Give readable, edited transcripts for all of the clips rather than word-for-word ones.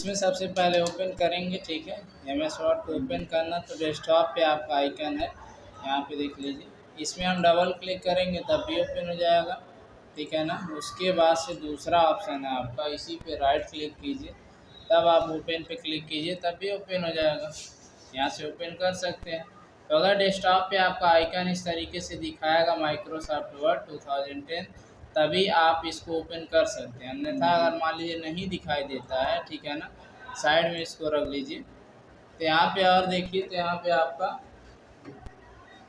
इसमें सबसे पहले ओपन करेंगे, ठीक है। MS वर्ड को ओपन करना तो डेस्कटॉप पे आपका आइकन है, यहाँ पे देख लीजिए। इसमें हम डबल क्लिक करेंगे तब भी ओपन हो जाएगा, ठीक है ना। उसके बाद से दूसरा ऑप्शन है आपका, इसी पे राइट क्लिक कीजिए, तब आप ओपन पे क्लिक कीजिए तब भी ओपन हो जाएगा। यहाँ से ओपन कर सकते हैं। तो अगर डेस्कटॉप पे आपका आइकन इस तरीके से दिखाएगा माइक्रोसॉफ्ट वर्ड 2010, तभी आप इसको ओपन कर सकते हैं। अन्यथा अगर मान लीजिए नहीं दिखाई देता है, ठीक है ना, साइड में इसको रख लीजिए। तो यहाँ पे और देखिए, तो यहाँ पे आपका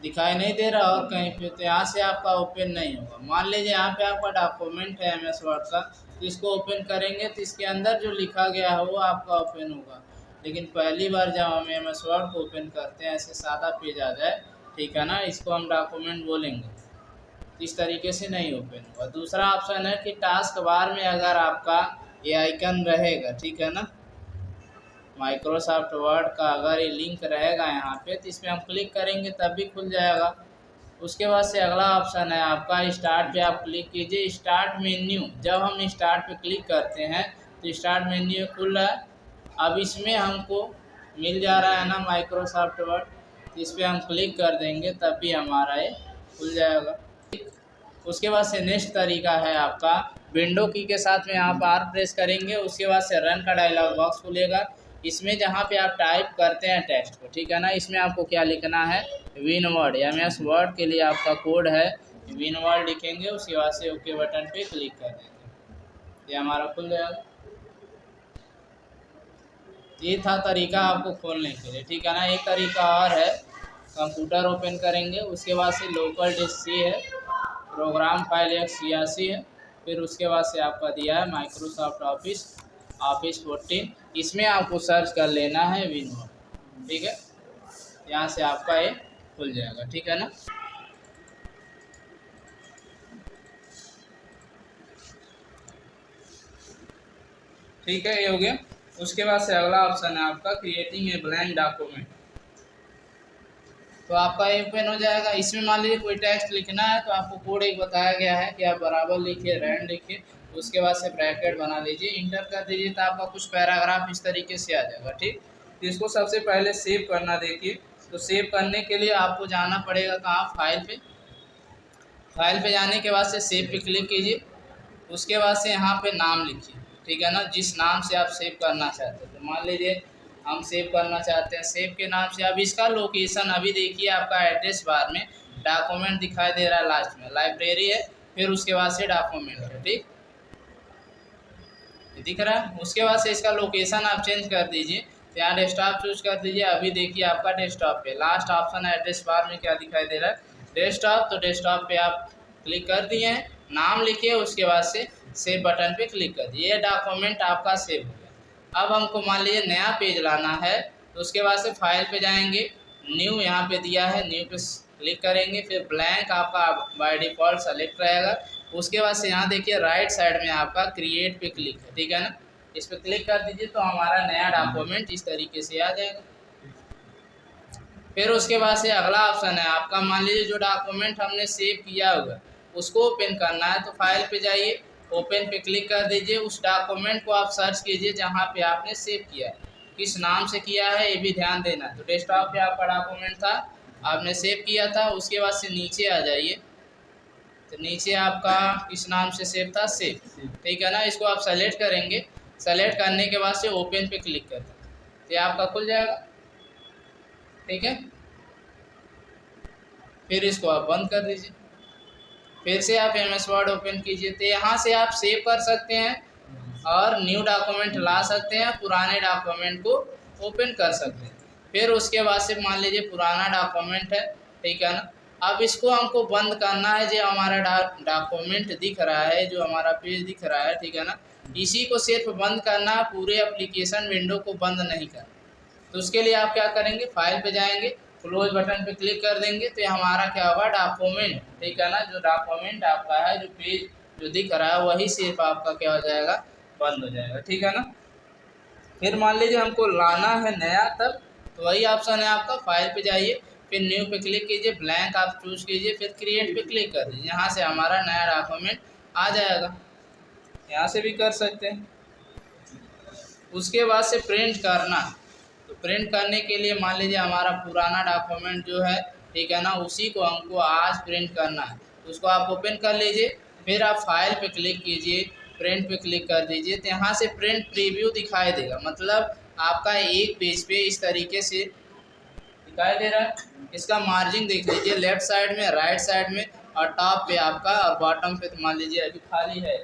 दिखाई नहीं दे रहा और कहीं पे, तो यहाँ से आपका ओपन नहीं होगा। मान लीजिए यहाँ पे आपका डॉक्यूमेंट है MS वर्ड का, तो इसको ओपन करेंगे तो इसके अंदर जो लिखा गया है वो आपका ओपन होगा। लेकिन पहली बार जब हम MS वर्ड को ओपन करते हैं, ऐसे सादा पेज आ जाए, ठीक है ना, इसको हम डॉक्यूमेंट बोलेंगे, इस तरीके से नहीं ओपन होगा। दूसरा ऑप्शन है कि टास्क बार में अगर आपका ये आइकन रहेगा, ठीक है ना, माइक्रोसॉफ्ट वर्ड का अगर ये लिंक रहेगा यहाँ पे, तो इसमें हम क्लिक करेंगे तब भी खुल जाएगा। उसके बाद से अगला ऑप्शन है आपका स्टार्ट पे, आप क्लिक कीजिए। स्टार्ट मेन्यू, जब हम स्टार्ट पे क्लिक करते हैं तो स्टार्ट मेन्यू खुल रहा है। अब इसमें हमको मिल जा रहा है ना माइक्रोसॉफ्ट वर्ड, तो इस पर हम क्लिक कर देंगे तब भी हमारा ये खुल जाएगा। उसके बाद से नेक्स्ट तरीका है आपका, विंडो की के साथ में आप R प्रेस करेंगे, उसके बाद से रन का डायलॉग बॉक्स खुलेगा। इसमें जहाँ पे आप टाइप करते हैं टेक्स्ट को, ठीक है ना, इसमें आपको क्या लिखना है, विनवर्ड। MS वर्ड के लिए आपका कोड है विनवर्ड, लिखेंगे। उसके बाद से ओके बटन पे क्लिक कर देंगे, ये हमारा खुल जाएगा। ये था तरीका आपको खोलने के लिए, ठीक है ना। एक तरीका और है, कंप्यूटर ओपन करेंगे, उसके बाद से लोकल डिस्क C है, प्रोग्राम फाइल x86 है, फिर उसके बाद से आपका दिया है माइक्रोसॉफ्ट ऑफिस 14, इसमें आपको सर्च कर लेना है विनवर्ड, ठीक है। यहाँ से आपका ये खुल जाएगा, ठीक है ना। ठीक है, ये हो गया। उसके बाद से अगला ऑप्शन है आपका क्रिएटिंग ए ब्लैंक डॉक्यूमेंट, तो आपका ये ओपन हो जाएगा। इसमें मान लीजिए कोई टेक्स्ट लिखना है, तो आपको कोड एक बताया गया है कि आप बराबर लिखिए, रैंड लिखिए, उसके बाद से ब्रैकेट बना लीजिए, इंटर कर दीजिए, तो आपका कुछ पैराग्राफ इस तरीके से आ जाएगा, ठीक। तो इसको सबसे पहले सेव करना, देखिए। तो सेव करने के लिए आपको जाना पड़ेगा कहाँ, फाइल पे जाने के बाद से सेव पे क्लिक कीजिए। उसके बाद से यहाँ पे नाम लिखिए, ठीक है ना, जिस नाम से आप सेव करना चाहते हैं। तो मान लीजिए हम सेव करना चाहते हैं, सेव के नाम से। अब इसका लोकेशन अभी देखिए, आपका एड्रेस बार में डॉक्यूमेंट दिखाई दे रहा है, लास्ट में लाइब्रेरी है, फिर उसके बाद से डॉक्यूमेंट है, ठीक दिख रहा है। उसके बाद से इसका लोकेशन आप चेंज कर दीजिए, तो यहाँ डेस्कटॉप चूज कर दीजिए। अभी देखिए आपका डेस्कटॉप पे लास्ट ऑप्शन है, एड्रेस बार में क्या दिखाई दे रहा है, डेस्कटॉप। तो डेस्कटॉप पे आप क्लिक कर दिए हैं, नाम लिखिए, उसके बाद से सेव बटन पे क्लिक कर दिए, ये डॉक्यूमेंट आपका सेव हो गया। अब हमको मान लीजिए नया पेज लाना है, तो उसके बाद से फाइल पे जाएंगे, न्यू यहाँ पे दिया है, न्यू पे क्लिक करेंगे, फिर ब्लैंक आपका बाय डिफ़ॉल्ट सेलेक्ट रहेगा। उसके बाद से यहाँ देखिए राइट साइड में आपका क्रिएट पे क्लिक है, ठीक है ना, इस पर क्लिक कर दीजिए, तो हमारा नया डॉक्यूमेंट इस तरीके से आ जाएगा। फिर उसके बाद से अगला ऑप्शन है आपका, मान लीजिए जो डॉक्यूमेंट हमने सेव किया हुआ उसको ओपन करना है, तो फाइल पे जाइए, ओपन पे क्लिक कर दीजिए। उस डॉक्यूमेंट को आप सर्च कीजिए जहाँ पे आपने सेव किया है, किस नाम से किया है ये भी ध्यान देना। तो डेस्कटॉप पे आपका डॉक्यूमेंट था, आपने सेव किया था, उसके बाद से नीचे आ जाइए, तो नीचे आपका किस नाम से सेव था, सेव, ठीक है ना। इसको आप सेलेक्ट करेंगे, सेलेक्ट करने के बाद से ओपन पे क्लिक कर दें, तो ये आपका खुल जाएगा, ठीक है। फिर इसको आप बंद कर दीजिए, फिर से आप MS वर्ड ओपन कीजिए। तो यहाँ से आप सेव कर सकते हैं और न्यू डॉक्यूमेंट ला सकते हैं, पुराने डॉक्यूमेंट को ओपन कर सकते हैं। फिर उसके बाद से मान लीजिए पुराना डॉक्यूमेंट है, ठीक है ना। अब इसको हमको बंद करना है, जो हमारा डॉक्यूमेंट दिख रहा है, जो हमारा पेज दिख रहा है, ठीक है ना, इसी को सिर्फ बंद करना, पूरे एप्लीकेशन विंडो को बंद नहीं करना। तो उसके लिए आप क्या करेंगे, फाइल पे जाएंगे, क्लोज बटन पे क्लिक कर देंगे, तो हमारा क्या होगा, डॉक्यूमेंट, ठीक है ना, जो डॉक्यूमेंट आपका है, जो पेज जो दिख रहा है, वही सिर्फ आपका क्या हो जाएगा, बंद हो जाएगा, ठीक है ना। फिर मान लीजिए हमको लाना है नया, तब तो वही ऑप्शन है आपका, फाइल पे जाइए, फिर न्यू पे क्लिक कीजिए, ब्लैंक आप चूज कीजिए, फिर क्रिएट पे क्लिक कर दीजिए, यहाँ से हमारा नया डॉक्यूमेंट आ जाएगा। यहाँ से भी कर सकते हैं। उसके बाद से प्रिंट करना। तो प्रिंट करने के लिए मान लीजिए हमारा पुराना डॉक्यूमेंट जो है, ठीक है ना, उसी को हमको आज प्रिंट करना है। तो उसको आप ओपन कर लीजिए, फिर आप फाइल पे क्लिक कीजिए, प्रिंट पे क्लिक कर दीजिए, तो यहाँ से प्रिंट प्रीव्यू दिखाई देगा। मतलब आपका एक पेज पे इस तरीके से दिखाई दे रहा है। इसका मार्जिन देख लीजिए, लेफ्ट साइड में, राइट साइड में, और टॉप पे आपका, और बॉटम पे तो मान लीजिए अभी खाली है,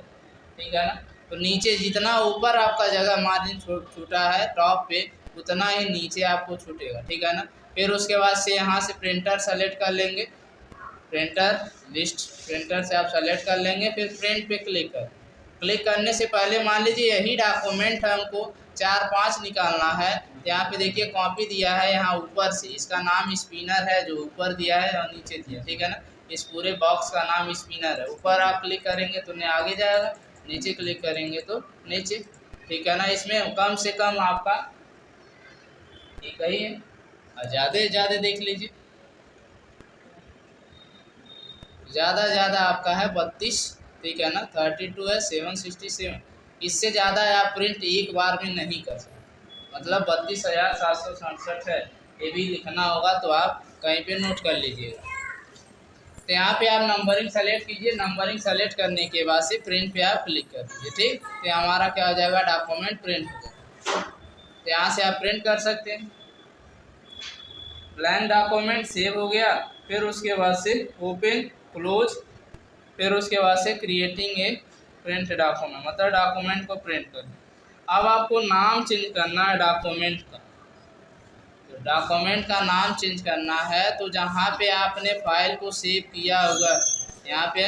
ठीक है ना। तो नीचे जितना ऊपर आपका जगह मार्जिन छूटा है टॉप पे, उतना ही नीचे आपको छूटेगा, ठीक है ना। फिर उसके बाद से यहाँ से प्रिंटर सेलेक्ट कर लेंगे, प्रिंटर लिस्ट, प्रिंटर से आप सेलेक्ट कर लेंगे, फिर प्रिंट पे क्लिक करने से पहले मान लीजिए यही डॉक्यूमेंट हमको 4-5 निकालना है। यहाँ पे देखिए कॉपी दिया है, यहाँ ऊपर से इसका नाम स्पिनर है, जो ऊपर दिया है और नीचे दिया, ठीक है ना। इस पूरे बॉक्स का नाम स्पिनर है। ऊपर आप क्लिक करेंगे तो नहीं आगे जाएगा, नीचे क्लिक करेंगे तो नीचे, ठीक है ना। इसमें कम से कम आपका एक ही है, और ज़्यादा देख लीजिए, ज़्यादा आपका है 32, ठीक है ना। 32 है, 767। इससे ज़्यादा आप प्रिंट एक बार में नहीं कर सकते। मतलब 32,767 है, ये भी लिखना होगा, तो आप कहीं पे नोट कर लीजिएगा। तो यहाँ पे आप नंबरिंग सेलेक्ट कीजिए, नंबरिंग सेलेक्ट करने के बाद से प्रिंट पे आप क्लिक कर दीजिए, ठीक। तो हमारा क्या हो जाएगा, डॉक्यूमेंट प्रिंट हो जाएगा। तो यहाँ से आप प्रिंट कर सकते हैं। ब्लैंक डॉक्यूमेंट सेव हो गया। फिर उसके बाद से ओपन, क्लोज, फिर उसके बाद से क्रिएटिंग ए प्रिंट डॉक्यूमेंट, मतलब डॉक्यूमेंट को प्रिंट करना। अब आपको नाम चेंज करना है डॉक्यूमेंट का। तो डॉक्यूमेंट का नाम चेंज करना है, तो जहाँ पे आपने फाइल को सेव किया होगा, यहाँ पे,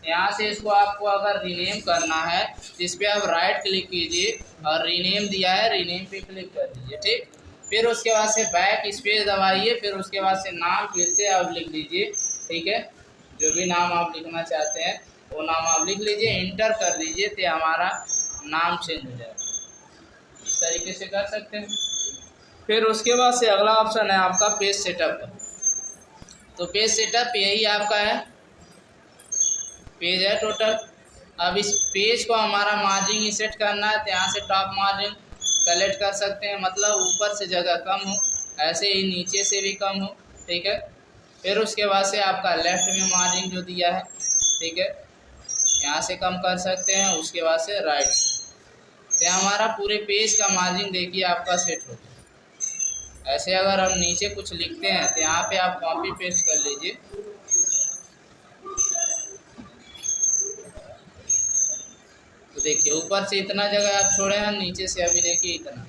यहाँ से इसको आपको अगर रीनेम करना है, जिस पे आप राइट क्लिक कीजिए और रीनेम दिया है, रीनेम पे क्लिक कर दीजिए, ठीक। फिर उसके बाद से बैक स्पेस दबाइए, फिर उसके बाद से नाम फिर से आप लिख लीजिए, ठीक है। जो भी नाम आप लिखना चाहते हैं वो नाम आप लिख लीजिए, इंटर कर दीजिए, तो हमारा नाम चेंज हो जाएगा। इस तरीके से कर सकते हैं। फिर उसके बाद से अगला ऑप्शन है आपका पेज सेटअप। तो पेज सेटअप यही आपका है, पेज है टोटल। अब इस पेज को हमारा मार्जिन सेट करना है, तो यहाँ से टॉप मार्जिन सेलेक्ट कर सकते हैं, मतलब ऊपर से जगह कम हो, ऐसे ही नीचे से भी कम हो, ठीक है। फिर उसके बाद से आपका लेफ्ट में मार्जिन जो दिया है, ठीक है, यहाँ से कम कर सकते हैं। उसके बाद से राइट, तो हमारा पूरे पेज का मार्जिन देखिए आपका सेट हो गया। ऐसे अगर हम नीचे कुछ लिखते हैं तो यहाँ पे आप कॉपी पेस्ट कर लीजिए, तो देखिए ऊपर से इतना जगह आप छोड़े हैं, नीचे से अभी देखिए इतना।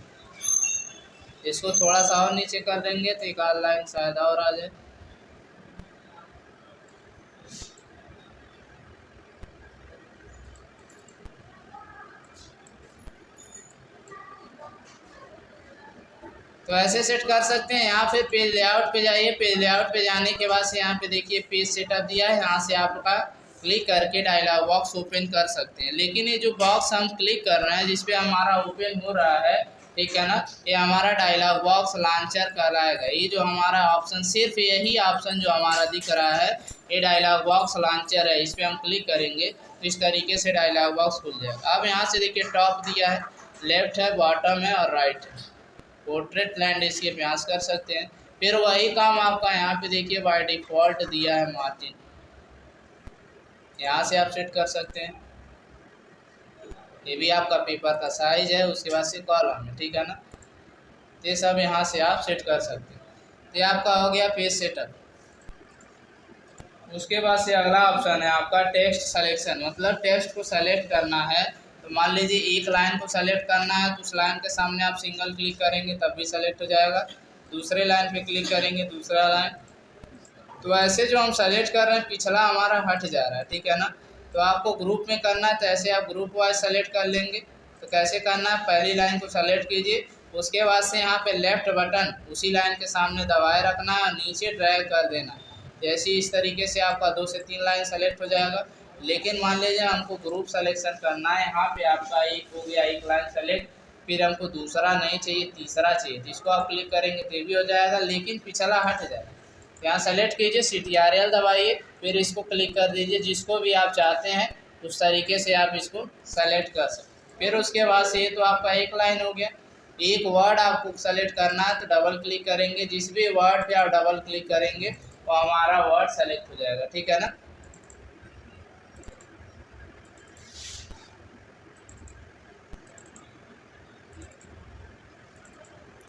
इसको थोड़ा सा और नीचे कर देंगे तो एक आध लाइन शायद और आ जाए। तो ऐसे सेट कर सकते हैं। यहाँ पे पेज लेआउट पे जाइए, पेज लेआउट पे जाने के बाद से यहाँ पे देखिए पेज सेटअप दिया है, यहाँ से आपका क्लिक करके डायलॉग बॉक्स ओपन कर सकते हैं। लेकिन ये जो बॉक्स हम क्लिक कर रहे हैं, जिसपे हमारा ओपन हो रहा है, ठीक है ना, ये हमारा डायलॉग बॉक्स लॉन्चर कहलाएगा। ये जो हमारा ऑप्शन, सिर्फ यही ऑप्शन जो हमारा दिख रहा है, ये डायलॉग बॉक्स लॉन्चर है। इस पर हम क्लिक करेंगे तो इस तरीके से डायलॉग बॉक्स खुल जाएगा। अब यहाँ से देखिए टॉप दिया है, लेफ्ट है, बॉटम है और राइट है। पोर्ट्रेट लैंडस्केप यहाँ से कर सकते हैं। फिर वही काम आपका यहाँ पे देखिए बाय डिफ़ॉल्ट दिया है मार्जिन, यहाँ से आप सेट कर सकते हैं। ये भी आपका पेपर का साइज है, उसके बाद से कॉलम है, ठीक है ना। ये सब यहाँ से आप सेट कर सकते हैं। तो ये आपका हो गया पेज सेटअप। उसके बाद से अगला ऑप्शन है आपका टेक्स्ट सिलेक्शन, मतलब टेक्स्ट को सेलेक्ट करना है। तो मान लीजिए एक लाइन को सेलेक्ट करना है, तो उस लाइन के सामने आप सिंगल क्लिक करेंगे तब भी सेलेक्ट हो जाएगा। दूसरे लाइन पे क्लिक करेंगे, दूसरा लाइन। तो ऐसे जो हम सेलेक्ट कर रहे हैं, पिछला हमारा हट जा रहा है, ठीक है ना। तो आपको ग्रुप में करना है, तो ऐसे आप ग्रुप वाइज सेलेक्ट कर लेंगे। तो कैसे करना है, पहली लाइन को सेलेक्ट कीजिए, उसके बाद से यहाँ पे लेफ्ट बटन उसी लाइन के सामने दबाए रखना है और नीचे ड्रैग कर देना। जैसे इस तरीके से आपका 2 से 3 लाइन सेलेक्ट हो जाएगा। लेकिन मान लीजिए हमको ग्रुप सेलेक्शन करना है, यहाँ पे आपका एक हो गया, एक लाइन सेलेक्ट, फिर हमको दूसरा नहीं चाहिए, तीसरा चाहिए, जिसको आप क्लिक करेंगे तो भी हो जाएगा, लेकिन पिछला हट जाएगा। यहाँ सेलेक्ट कीजिए, CTRL दबाइए, फिर इसको क्लिक कर दीजिए। जिसको भी आप चाहते हैं उस तरीके से आप इसको सेलेक्ट कर सकते हैं। फिर उसके बाद से तो आपका एक लाइन हो गया। एक वर्ड आपको सेलेक्ट करना है तो डबल क्लिक करेंगे, जिस भी वर्ड पे आप डबल क्लिक करेंगे वो हमारा वर्ड सेलेक्ट हो जाएगा, ठीक है ना।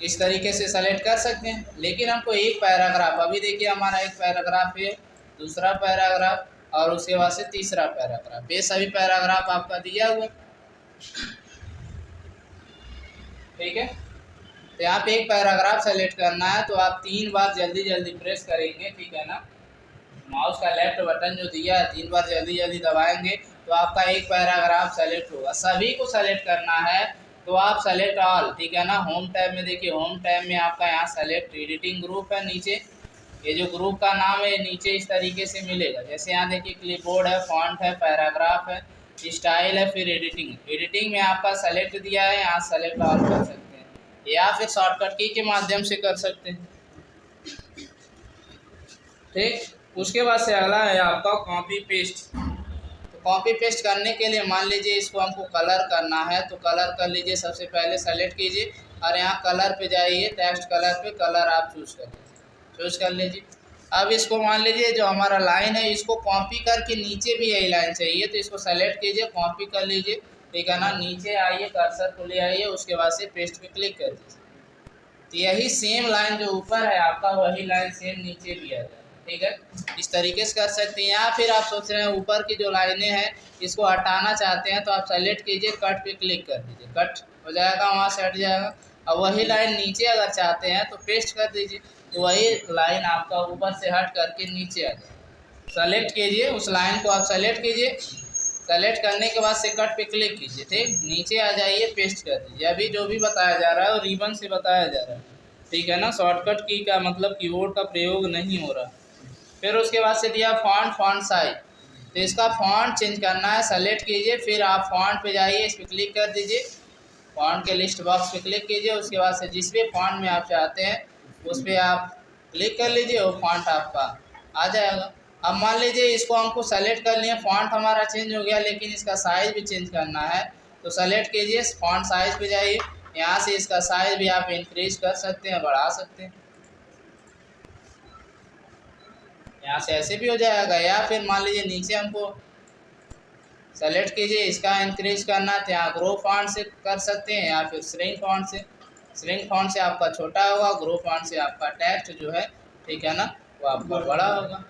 इस तरीके से सेलेक्ट कर सकते हैं। लेकिन हमको एक पैराग्राफ, अभी देखिए हमारा एक पैराग्राफ है, दूसरा पैराग्राफ और उसके बाद से तीसरा पैराग्राफ, ये सभी पैराग्राफ आपका दिया हुआ, ठीक है। तो यहाँ पे एक पैराग्राफ सेलेक्ट करना है तो आप 3 बार जल्दी जल्दी प्रेस करेंगे, ठीक है ना। माउस का लेफ्ट बटन जो दिया है 3 बार जल्दी जल्दी दबाएंगे तो आपका एक पैराग्राफ सेलेक्ट होगा। सभी को सेलेक्ट करना है तो आप सेलेक्ट ऑल, ठीक है ना। होम टैब में देखिए, होम टैब में आपका यहाँ सेलेक्ट एडिटिंग ग्रुप है, नीचे ये जो ग्रुप का नाम है नीचे इस तरीके से मिलेगा। जैसे यहाँ देखिए क्लिपबोर्ड है, फॉन्ट है, पैराग्राफ है, स्टाइल है, फिर एडिटिंग। एडिटिंग में आपका सेलेक्ट दिया है, यहाँ सेलेक्ट ऑल कर सकते हैं या फिर शॉर्टकट की के माध्यम से कर सकते हैं, ठीक। उसके बाद से अगला है आपका कॉपी पेस्ट। तो कॉपी पेस्ट करने के लिए मान लीजिए इसको हमको कलर करना है तो कलर कर लीजिए। सबसे पहले सेलेक्ट कीजिए और यहाँ कलर पे जाइए, टेक्स्ट कलर पे कलर आप चूज कर लीजिए, चूज कर लीजिए। अब इसको मान लीजिए जो हमारा लाइन है इसको कॉपी करके नीचे भी यही लाइन चाहिए तो इसको सेलेक्ट कीजिए, कॉपी कर लीजिए, ठीक है ना। नीचे आइए, कर्सर को ले आइए, उसके बाद से पेस्ट पे क्लिक कर दीजिए। तो यही सेम लाइन जो ऊपर है आपका वही लाइन सेम नीचे भी आ जाए, ठीक है। इस तरीके से कर सकते हैं। या फिर आप सोच रहे हैं ऊपर की जो लाइनें हैं इसको हटाना चाहते हैं तो आप सेलेक्ट कीजिए, कट पे क्लिक कर दीजिए, कट हो जाएगा, वहाँ से हट जाएगा। और वही लाइन नीचे अगर चाहते हैं तो पेस्ट कर दीजिए, तो वही लाइन आपका ऊपर से हट करके नीचे आ जाए। सेलेक्ट कीजिए, उस लाइन को आप सेलेक्ट कीजिए, सेलेक्ट करने के बाद से कट पे क्लिक कीजिए, ठीक। नीचे आ जाइए, पेस्ट कर दीजिए। अभी जो भी बताया जा रहा है वो रिबन से बताया जा रहा है, ठीक है ना। शॉर्टकट की का मतलब कीबोर्ड का प्रयोग नहीं हो रहा। फिर उसके बाद से दिया फॉन्ट, फॉन्ट साइज। तो इसका फॉन्ट चेंज करना है, सेलेक्ट कीजिए, फिर आप फॉन्ट पे जाइए, इस पर क्लिक कर दीजिए, फॉन्ट के लिस्ट बॉक्स पे क्लिक कीजिए। उसके बाद से जिस भी फॉन्ट में आप चाहते हैं उस पर आप क्लिक कर लीजिए, वो फॉन्ट आपका आ जाएगा। अब मान लीजिए इसको हमको सेलेक्ट कर लिए, फॉन्ट हमारा चेंज हो गया लेकिन इसका साइज़ भी चेंज करना है तो सेलेक्ट कीजिए, फॉन्ट साइज़ पे जाइए, यहाँ से इसका साइज़ भी आप इंक्रीज कर सकते हैं, बढ़ा सकते हैं, यहाँ से ऐसे भी हो जाएगा। या फिर मान लीजिए नीचे हमको सेलेक्ट कीजिए, इसका इंक्रीज करना है तो यहाँ ग्रो फॉन्ट से कर सकते हैं या फिर श्रिंक फॉन्ट से। श्रिंक फॉन्ट से आपका छोटा होगा, ग्रो फॉन्ट से आपका टेक्स्ट जो है, ठीक है ना, वो आपका बड़ा होगा।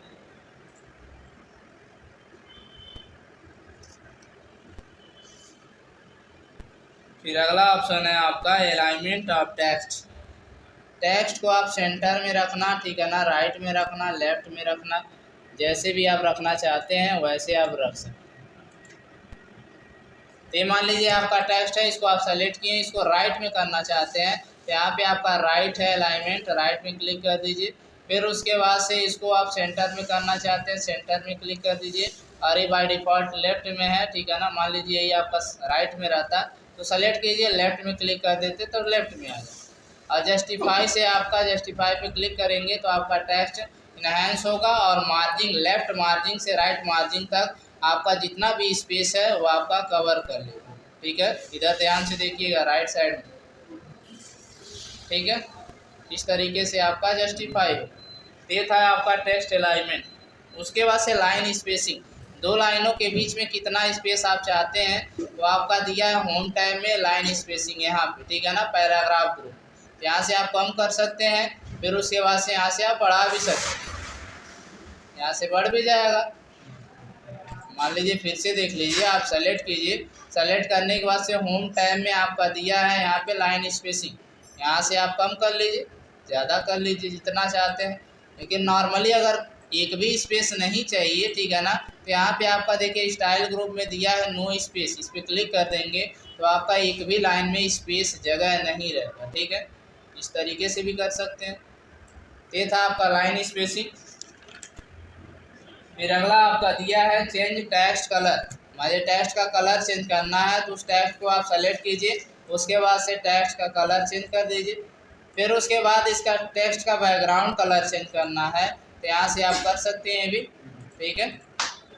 फिर अगला ऑप्शन है आपका अलाइनमेंट ऑफ टेक्स्ट। टेक्स्ट को आप सेंटर में रखना, ठीक है ना, राइट में रखना, लेफ्ट में रखना, जैसे भी आप रखना चाहते हैं वैसे आप रख सकते हैं। तो मान लीजिए आपका टेक्स्ट है, इसको आप सेलेक्ट किए, इसको राइट में करना चाहते हैं तो यहाँ पे आपका राइट है अलाइनमेंट, राइट में क्लिक कर दीजिए। फिर उसके बाद से इसको आप सेंटर में करना चाहते हैं, सेंटर में क्लिक कर दीजिए। और ये बाय डिफ़ॉल्ट लेफ्ट में है, ठीक है ना, मान लीजिए ये आपका राइट में रहता तो सेलेक्ट कीजिए, लेफ्ट में क्लिक कर देते तो लेफ्ट में आ जाए। और जस्टिफाई से आपका जस्टिफाई पे क्लिक करेंगे तो आपका टेक्स्ट इनहेंस होगा और मार्जिन, लेफ्ट मार्जिन से राइट मार्जिन तक आपका जितना भी स्पेस है वो आपका कवर कर लेगा, ठीक है। इधर ध्यान से देखिएगा राइट साइड में, ठीक है। इस तरीके से आपका जस्टिफाई हो। ये था आपका टेक्स्ट अलाइनमेंट। उसके बाद से लाइन स्पेसिंग, दो लाइनों के बीच में कितना स्पेस आप चाहते हैं तो आपका दिया है होम टैब में लाइन स्पेसिंग यहाँ पे, ठीक है ना, पैराग्राफ ग्रुप। यहाँ से आप कम कर सकते हैं, फिर उसके बाद से यहाँ से आप बढ़ा भी सकते हैं, यहाँ से बढ़ भी जाएगा। मान लीजिए फिर से देख लीजिए, आप सेलेक्ट कीजिए, सेलेक्ट करने के बाद से होम टैब में आपका दिया है यहाँ पे लाइन स्पेसिंग, यहाँ से आप कम कर लीजिए, ज़्यादा कर लीजिए जितना चाहते हैं। लेकिन नॉर्मली अगर एक भी स्पेस नहीं चाहिए, ठीक है ना, तो यहाँ पे आपका देखिए स्टाइल ग्रुप में दिया है नो स्पेस, इस पर क्लिक कर देंगे तो आपका एक भी लाइन में स्पेस जगह नहीं रहेगा, ठीक है। इस तरीके से भी कर सकते हैं। ये था आपका लाइन स्पेसिंग। फिर अगला आपका दिया है चेंज टेक्स्ट कलर। मुझे टेक्स्ट का कलर चेंज करना है तो उस टेक्स्ट को आप सेलेक्ट कीजिए, उसके बाद से टेक्स्ट का कलर चेंज कर दीजिए। फिर उसके बाद इसका टेक्स्ट का बैकग्राउंड कलर चेंज करना है तो यहाँ से आप कर सकते हैं भी, ठीक है।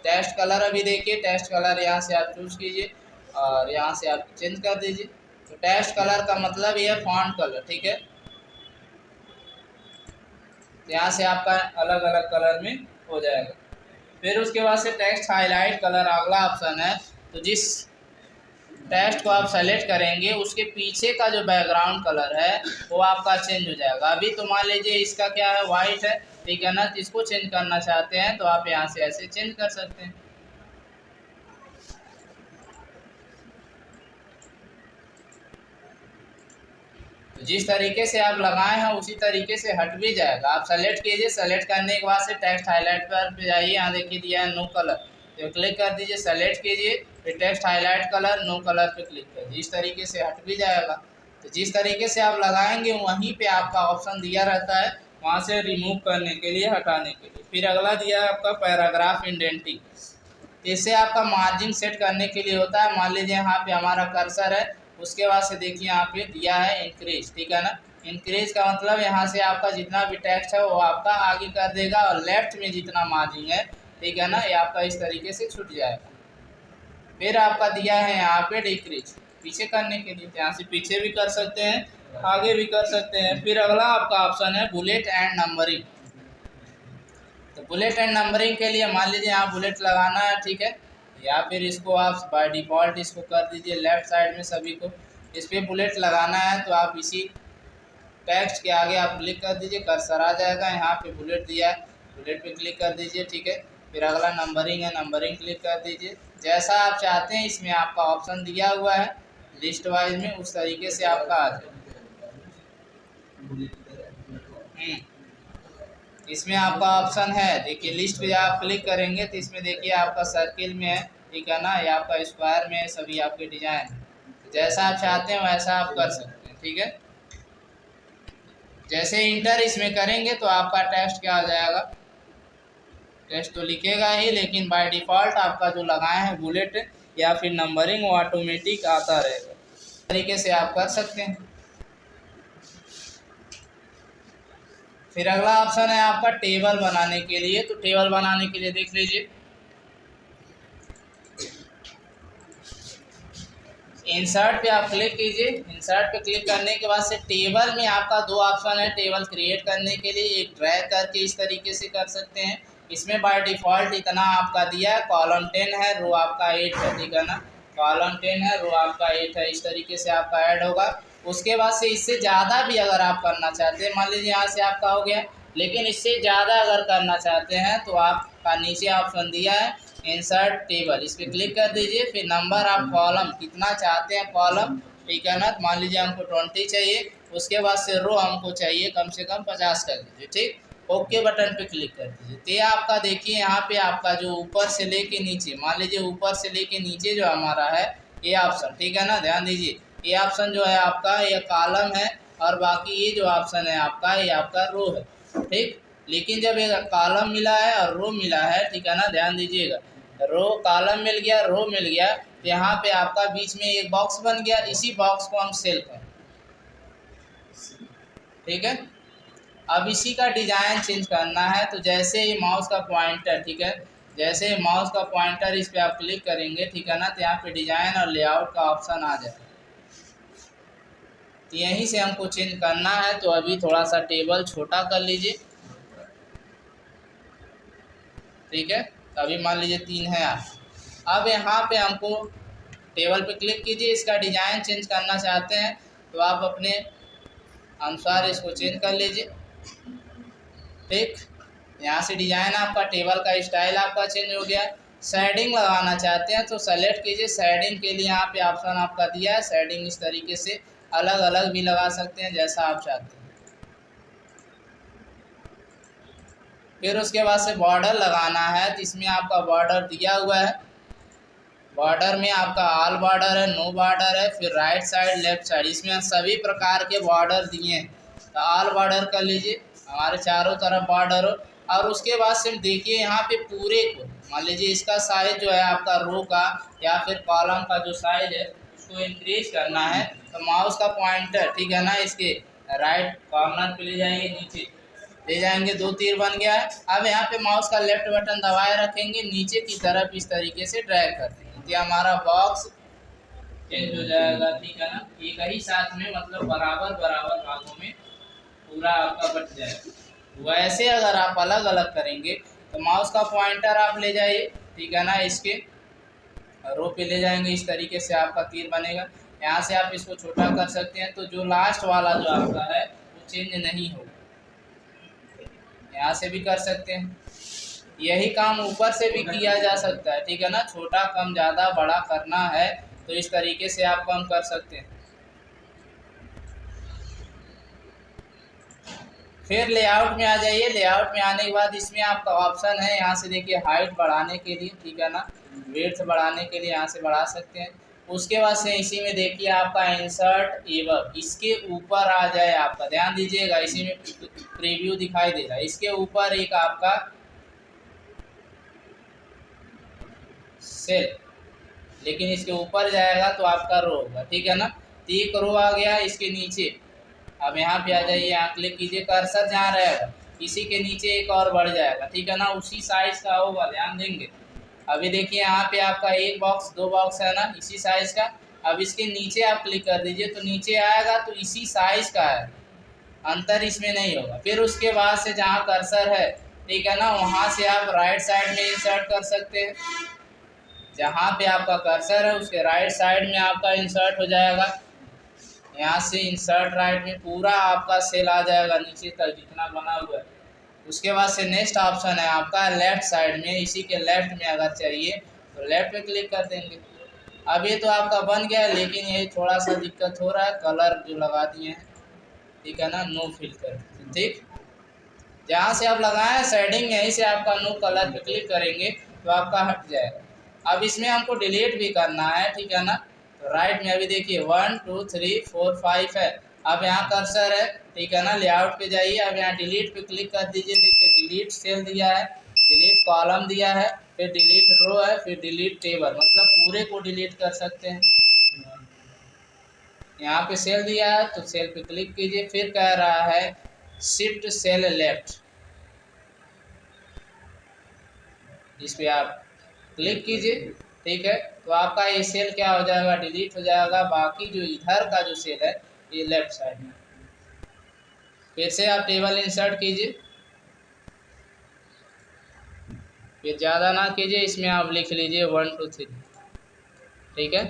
टेक्स्ट कलर अभी देखिए, टेक्स्ट कलर यहाँ से आप चूज़ कीजिए, और यहाँ से आप चेंज कर दीजिए। तो टेक्स्ट कलर का मतलब ये है फॉन्ट कलर, ठीक है। तो यहाँ से आपका अलग अलग कलर में हो जाएगा। फिर उसके बाद से टेक्स्ट हाईलाइट कलर अगला ऑप्शन है। तो जिस टेक्स्ट को आप सेलेक्ट करेंगे उसके पीछे का जो बैकग्राउंड कलर है वो आपका चेंज हो जाएगा। अभी तो मान लीजिए इसका क्या है, वाइट है, ठीक है ना। तो इसको चेंज करना चाहते हैं तो आप यहाँ से ऐसे चेंज कर सकते हैं। तो जिस तरीके से आप लगाए हैं उसी तरीके से हट भी जाएगा। आप सेलेक्ट कीजिए, सेलेक्ट करने के बाद से टेक्स्ट हाईलाइट पर जाइए, यहाँ देखिए दिया है नो कलर, तो क्लिक कर दीजिए, सेलेक्ट कीजिए, फिर text highlight colour no colour पे क्लिक कीजिए। इस तरीके से हट भी जाएगा। तो जिस तरीके से आप लगाएंगे वहीं पे आपका ऑप्शन दिया रहता है वहाँ से रिमूव करने के लिए, हटाने के लिए। फिर अगला दिया है आपका पैराग्राफ इंडेंटिंग। इससे आपका मार्जिन सेट करने के लिए होता है। मान लीजिए यहाँ पे हमारा कर्सर है, उसके बाद से देखिए यहाँ पे दिया है इंक्रीज, ठीक है ना। इंक्रीज का मतलब यहाँ से आपका जितना भी टेक्स्ट है वो आपका आगे कर देगा और लेफ्ट में जितना मार्जिन है, ठीक है ना, ये आपका इस तरीके से छूट जाएगा। फिर आपका दिया है यहाँ पे डिक्रीज, पीछे करने के लिए, यहाँ से पीछे भी कर सकते हैं, आगे भी कर सकते हैं। फिर अगला आपका ऑप्शन है बुलेट एंड नंबरिंग। तो बुलेट एंड नंबरिंग के लिए मान लीजिए यहाँ बुलेट लगाना है, ठीक है, या फिर इसको आप बाय डिफ़ॉल्ट इसको कर दीजिए लेफ्ट साइड में सभी को। इस पर बुलेट लगाना है तो आप इसी टेक्स्ट के आगे आप क्लिक कर दीजिए, कर्सर आ जाएगा, यहाँ पे बुलेट दिया है, बुलेट पे क्लिक कर दीजिए, ठीक है। फिर अगला नंबरिंग है, नंबरिंग क्लिक कर दीजिए। जैसा आप चाहते हैं इसमें आपका ऑप्शन दिया हुआ है लिस्ट वाइज में, उस तरीके से आपका आ जाए। इसमें आपका ऑप्शन है, देखिए लिस्ट पे आप क्लिक करेंगे तो इसमें देखिए आपका सर्किल में है, ठीक है ना, या आपका स्क्वायर में है, सभी आपके डिजाइन जैसा आप चाहते हैं वैसा आप कर सकते हैं, ठीक है। जैसे इंटर इसमें करेंगे तो आपका टेक्स्ट क्या आ जाएगा, टेक्स्ट तो लिखेगा ही, लेकिन बाय डिफ़ॉल्ट आपका जो लगाए हैं बुलेट या फिर नंबरिंग वो ऑटोमेटिक आता रहेगा। इस तरीके से आप कर सकते हैं। फिर अगला ऑप्शन है आपका टेबल बनाने के लिए। तो टेबल बनाने के लिए देख लीजिए, इंसर्ट पे आप क्लिक कीजिए। इंसर्ट पे क्लिक करने के बाद से टेबल में आपका दो ऑप्शन है टेबल क्रिएट करने के लिए। एक ड्रैग करके इस तरीके से कर सकते हैं। इसमें बाय डिफ़ॉल्ट इतना आपका दिया है, कॉलम 10 है, रो आपका 8 है, ठीक है ना, कॉलम 10 है, रो आपका 8 है। इस तरीके से आपका ऐड होगा। उसके बाद से इससे ज़्यादा भी अगर आप करना चाहते हैं, मान लीजिए यहाँ से आपका हो गया, लेकिन इससे ज़्यादा अगर करना चाहते हैं तो आपका नीचे ऑप्शन दिया है इंसर्ट टेबल, इस पर क्लिक कर दीजिए। फिर नंबर आप कॉलम कितना चाहते हैं कॉलम, ठीक है ना, मान लीजिए हमको 20 चाहिए। उसके बाद से रो हमको चाहिए कम से कम 50 कर दीजिए, ठीक। ओके बटन पे क्लिक कर दीजिए। तो ये आपका देखिए यहाँ पे आपका जो ऊपर से लेके नीचे, मान लीजिए ऊपर से लेके नीचे जो हमारा है ये ऑप्शन, ठीक है ना, ध्यान दीजिए, ये ऑप्शन जो है आपका ये कॉलम है और बाकी ये जो ऑप्शन है आपका ये आपका रो है, ठीक। लेकिन जब एक कॉलम मिला है और रो मिला है, ठीक है ना, ध्यान दीजिएगा, रो कॉलम मिल गया, रो मिल गया, तो यहाँ पे आपका बीच में एक बॉक्स बन गया। इसी बॉक्स को हम सेल करें, ठीक है। अब इसी का डिज़ाइन चेंज करना है। तो जैसे ही माउस का पॉइंटर, ठीक है, जैसे ही माउस का पॉइंटर इस पर आप क्लिक करेंगे, ठीक है ना, तो यहाँ पे डिज़ाइन और लेआउट का ऑप्शन आ जाएगा। तो यहीं से हमको चेंज करना है। तो अभी थोड़ा सा टेबल छोटा कर लीजिए, ठीक है। तो अभी मान लीजिए 3 है आप। अब यहाँ पे हमको टेबल पे क्लिक कीजिए, इसका डिज़ाइन चेंज करना चाहते हैं तो आप अपने अनुसार इसको चेंज कर लीजिए, ठीक। यहाँ से डिज़ाइन आपका टेबल का स्टाइल आपका चेंज हो गया। शेडिंग लगाना चाहते हैं तो सेलेक्ट कीजिए, शेडिंग के लिए यहाँ पे ऑप्शन आपका दिया है, शेडिंग इस तरीके से अलग अलग भी लगा सकते हैं जैसा आप चाहते हैं। फिर उसके बाद से बॉर्डर लगाना है, तो इसमें आपका बॉर्डर दिया हुआ है, बॉर्डर में आपका ऑल बॉर्डर है, नो बॉर्डर है, फिर राइट साइड लेफ्ट साइड, इसमें सभी प्रकार के बॉर्डर दिए हैं। तो ऑल बॉर्डर कर लीजिए, हमारे चारों तरफ बॉर्डर हो। और उसके बाद से देखिए यहाँ पे पूरे को मान लीजिए इसका साइज जो है आपका रो का या फिर कॉलम का जो साइज है उसको इंक्रीज करना है। तो माउस का पॉइंटर, ठीक है ना, इसके राइट कॉर्नर पे ले जाएंगे, नीचे ले जाएंगे, 2 तीर बन गया है। अब यहाँ पे माउस का लेफ्ट बटन दबाए रखेंगे, नीचे की तरफ इस तरीके से ड्रैग कर देंगे। तो हमारा बॉक्स चेंज हो जाएगा, ठीक है ना। एक ही साथ में मतलब बराबर बराबर भागों में पूरा आपका बट जाएगा। वैसे अगर आप अलग अलग करेंगे तो माउस का पॉइंटर आप ले जाइए, ठीक है ना, इसके रो पे ले जाएंगे, इस तरीके से आपका तीर बनेगा। यहाँ से आप इसको छोटा कर सकते हैं, तो जो लास्ट वाला जो आपका है वो चेंज नहीं होगा। यहाँ से भी कर सकते हैं, यही काम ऊपर से भी किया जा सकता है, ठीक है ना। छोटा कम ज़्यादा बड़ा करना है तो इस तरीके से आप कम कर सकते हैं। फिर लेआउट में आ जाइए। लेआउट में आने के बाद इसमें आपका ऑप्शन है, यहाँ से देखिए हाइट बढ़ाने के लिए, ठीक है ना, विड्थ बढ़ाने के लिए यहाँ से बढ़ा सकते हैं। उसके बाद से इसी में देखिए आपका इंसर्ट एबव, इसके ऊपर आ जाए आपका, ध्यान दीजिएगा, इसी में प्रीव्यू दिखाई दे रहा है, इसके ऊपर एक आपका सेल, लेकिन इसके ऊपर जाएगा तो आपका रो होगा, ठीक है ना। तो एक रो आ गया, इसके नीचे अब यहाँ पे आ जाइए, यहाँ क्लिक कीजिए, कर्सर जहाँ रहेगा इसी के नीचे एक और बढ़ जाएगा, ठीक है ना, उसी साइज का होगा, ध्यान देंगे। अभी देखिए यहाँ पे आपका एक बॉक्स दो बॉक्स है ना, इसी साइज का। अब इसके नीचे आप क्लिक कर दीजिए तो नीचे आएगा तो इसी साइज का है, अंतर इसमें नहीं होगा। फिर उसके बाद से जहाँ कर्सर है, ठीक है ना, वहाँ से आप राइट साइड में इंसर्ट कर सकते हैं। जहाँ पे आपका कर्सर है उसके राइट साइड में आपका इंसर्ट हो जाएगा। यहाँ से इंसर्ट राइट में पूरा आपका सेल आ जाएगा नीचे तक जितना बना हुआ है। उसके बाद से नेक्स्ट ऑप्शन है आपका लेफ्ट साइड में, इसी के लेफ्ट में अगर चाहिए तो लेफ्ट पे क्लिक कर देंगे। अब ये तो आपका बन गया, लेकिन ये थोड़ा सा दिक्कत हो रहा है, कलर जो लगा दिए हैं, ठीक है ना, नो फिल कर, ठीक। जहाँ से आप लगाए शेडिंग, यहीं से आपका नो कलर पे क्लिक करेंगे तो आपका हट जाएगा। अब इसमें हमको डिलीट भी करना है, ठीक है ना, तो राइट में अभी देखिए 1 2 3 4 5 है। अब यहाँ कर्सर है, ठीक है ना, लेआउट पे जाइए, अब यहाँ डिलीट पे क्लिक कर दीजिए। देखिए डिलीट सेल दिया है, डिलीट कॉलम दिया है, फिर डिलीट रो है, फिर डिलीट टेबल, मतलब पूरे को डिलीट कर सकते हैं। यहाँ पे सेल दिया है तो सेल पे क्लिक कीजिए, फिर कह रहा है शिफ्ट सेल लेफ्ट, इस पे आप क्लिक कीजिए, ठीक है, तो आपका ये सेल क्या हो जाएगा, डिलीट हो जाएगा। बाकी जो इधर का जो सेल है ये लेफ्ट साइड में। फिर से आप टेबल इंसर्ट कीजिए, फिर ज़्यादा ना कीजिए, इसमें आप लिख लीजिए 1 2 3, ठीक है।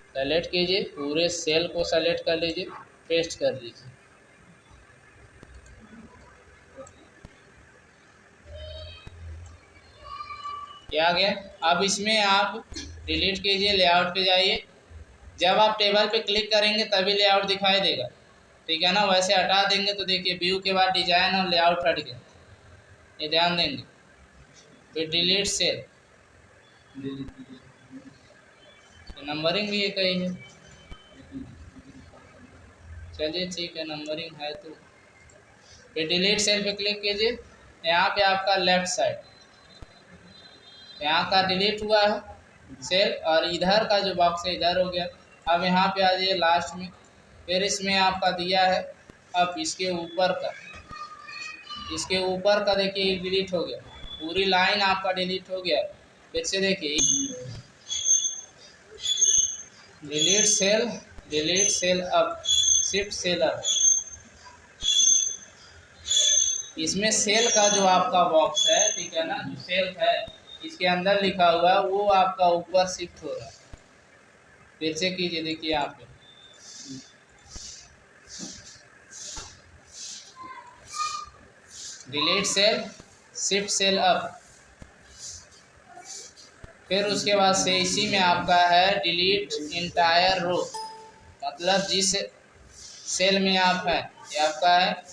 सेलेक्ट कीजिए, पूरे सेल को सेलेक्ट कर लीजिए, पेस्ट कर दीजिए। क्या गया। अब इसमें आप डिलीट कीजिए, लेआउट पे जाइए, जब आप टेबल पे क्लिक करेंगे तभी लेआउट दिखाई देगा, ठीक है ना। वैसे हटा देंगे तो देखिए व्यू के बाद डिजाइन और लेआउट हट गया, ये ध्यान देंगे। फिर डिलीट सेल, नंबरिंग भी एक ही है, चलिए ठीक है, नंबरिंग है तो। फिर डिलीट सेल पे क्लिक कीजिए, यहाँ पे आपका लेफ्ट साइड, यहाँ का डिलीट हुआ है सेल, और इधर का जो बॉक्स है इधर हो गया। अब यहाँ पे आ जाइए लास्ट में, फिर इसमें आपका दिया है, अब इसके ऊपर का, इसके ऊपर का देखिए डिलीट हो गया, पूरी लाइन आपका डिलीट हो गया। फिर से देखिए delete cell, delete cell up, shift cell up, इसमें सेल का जो आपका बॉक्स है, ठीक है ना, जो सेल है इसके अंदर लिखा हुआ है वो आपका ऊपर शिफ्ट हो रहा है। फिर से कीजिए, देखिए यहाँ पे delete cell, shift cell up, फिर उसके बाद से इसी में आपका है डिलीट इंटायर रो, मतलब जिस सेल में आप हैं ये आपका है,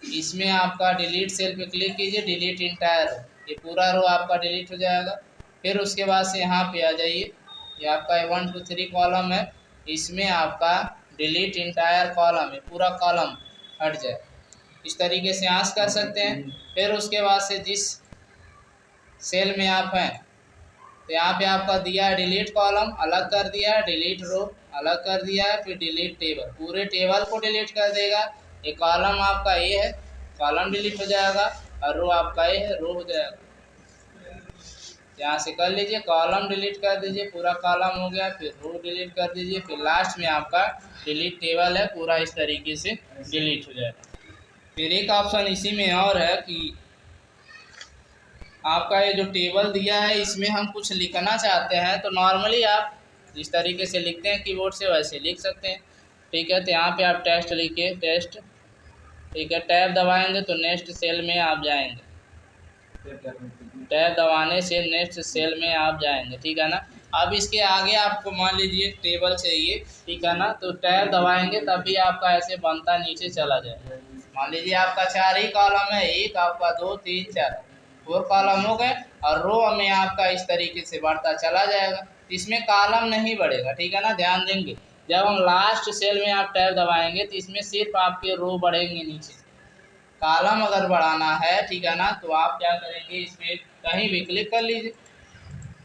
इसमें आपका डिलीट सेल पे क्लिक कीजिए, डिलीट इंटायर रो, ये पूरा रो आपका डिलीट हो जाएगा। फिर उसके बाद से यहाँ पे आ जाइए, ये आपका 1 2 3 कॉलम है, इसमें आपका डिलीट इंटायर कॉलम है, पूरा कॉलम हट जाए। इस तरीके से आंस कर सकते हैं। फिर उसके बाद से जिस सेल में आप हैं तो यहाँ पे आपका दिया है डिलीट कॉलम, अलग कर दिया है, डिलीट रो अलग कर दिया है, फिर डिलीट टेबल, पूरे टेबल को डिलीट कर देगा। ये कॉलम आपका ए है, कॉलम डिलीट हो जाएगा, और रो आपका ए है, रो हो जाएगा। यहाँ से कर लीजिए, कॉलम डिलीट कर दीजिए, पूरा कॉलम हो गया, फिर रो डिलीट कर दीजिए, फिर लास्ट में आपका डिलीट टेबल है पूरा इस तरीके से डिलीट हो जाएगा। फिर एक ऑप्शन इसी में और है कि आपका ये जो टेबल दिया है इसमें हम कुछ लिखना चाहते हैं तो नॉर्मली आप जिस तरीके से लिखते हैं कीबोर्ड से वैसे लिख सकते हैं। ठीक है, तो यहाँ पे आप टेस्ट लिखिए, टेस्ट। ठीक है, टैब दबाएंगे तो नेक्स्ट सेल में आप जाएंगे, टैब दबाने से नेक्स्ट सेल में आप जाएंगे। ठीक है ना। अब इसके आगे आपको मान लीजिए टेबल चाहिए, ठीक है ना, तो टैब दबाएंगे तभी आपका ऐसे बनता नीचे चला जाएगा। मान लीजिए आपका 4 ही कॉलम है, एक आपका 2 3 4 4 कॉलम हो गए, और रो में आपका इस तरीके से बढ़ता चला जाएगा। इसमें कॉलम नहीं बढ़ेगा। ठीक है ना, ध्यान देंगे जब हम लास्ट सेल में आप टैब दबाएंगे तो इसमें सिर्फ आपके रो बढ़ेंगे नीचे, कॉलम अगर बढ़ाना है, ठीक है ना, तो आप क्या करेंगे, इसमें कहीं भी क्लिक कर लीजिए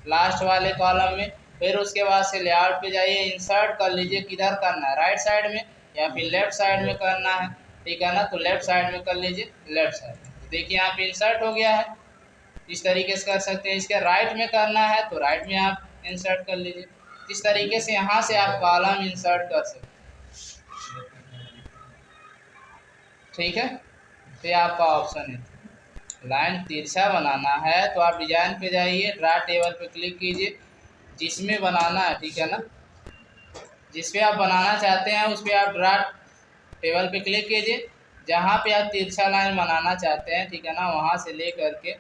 लास्ट वाले कॉलम में, फिर उसके बाद से लेआउट पे जाइए, इंसर्ट कर लीजिए, किधर करना है, राइट साइड में या फिर लेफ्ट साइड में करना है। ठीक है ना, तो लेफ्ट साइड में कर लीजिए, लेफ्ट साइड में। तो देखिए यहाँ पे इंसर्ट हो गया है, इस तरीके से कर सकते हैं। इसके राइट में करना है तो राइट में आप इंसर्ट कर लीजिए। इस तरीके से यहाँ से आप कॉलम इंसर्ट कर सकते हैं। ठीक है, तो ये आपका ऑप्शन है। लाइन तिरछा बनाना है तो आप डिजाइन पे जाइए, ड्रा टेबल पे क्लिक कीजिए, जिसमें बनाना है, ठीक है ना, जिस पे आप बनाना चाहते हैं उस पे आप ड्रा टेबल पे क्लिक कीजिए, जहाँ पे आप तिरछा लाइन बनाना चाहते हैं, ठीक है ना, वहाँ से ले करके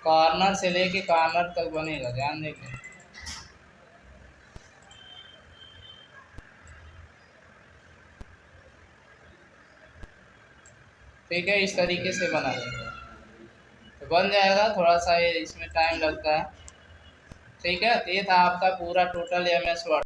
कॉर्नर से लेके कॉर्नर तक बनेगा, ध्यान देंगे। ठीक है, इस तरीके से बना देंगे तो बन जाएगा। थोड़ा सा ये इसमें टाइम लगता है। ठीक है, तो ये था आपका पूरा टोटल MS वर्ड।